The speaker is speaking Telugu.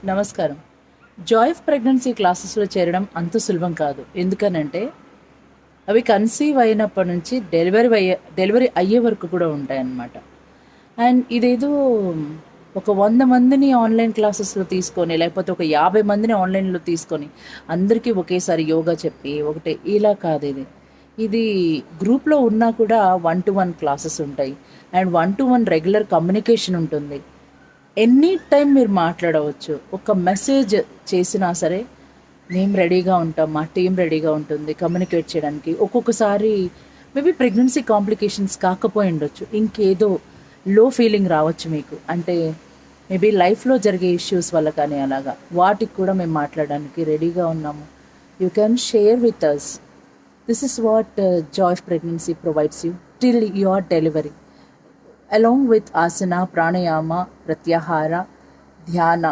నమస్కారం. జాయ్ ఆఫ్ ప్రెగ్నెన్సీ క్లాసెస్‌లో చేరడం అంత సులభం కాదు. ఎందుకనంటే, అవి కన్సీవ్ అయినప్పటి నుంచి డెలివరీ అయ్యే వరకు కూడా ఉంటాయన్నమాట. అండ్ ఇదేదో ఒక 100 మందిని ఆన్‌లైన్ క్లాసెస్‌లో తీసుకొని, లేకపోతే ఒక 50 మందిని ఆన్‌లైన్‌లో తీసుకొని, అందరికీ ఒకేసారి యోగా చెప్పి, ఒకటే ఇలా కాదిది. ఇది గ్రూప్‌లో ఉన్నా కూడా 1-1 క్లాసెస్ ఉంటాయి. అండ్ 1-1 రెగ్యులర్ కమ్యూనికేషన్ ఉంటుంది. ఎనీ టైం మీరు మాట్లాడవచ్చు. ఒక మెసేజ్ చేసినా సరే, మేము రెడీగా ఉంటాం. మా టీమ్ రెడీగా ఉంటుంది కమ్యూనికేట్ చేయడానికి. ఒక్కొక్కసారి మేబీ ప్రెగ్నెన్సీ కాంప్లికేషన్స్ కాకపోయి ఉండొచ్చు. ఇంకేదో లో ఫీలింగ్ రావచ్చు మీకు. అంటే మేబీ లైఫ్‌లో జరిగే ఇష్యూస్ వల్ల కానీ అలాగా. వాటికి కూడా మేము మాట్లాడడానికి రెడీగా ఉన్నాము. You can share with us. This is what joy of pregnancy provides you till your delivery. along with asana, pranayama, pratyahara, dhyana.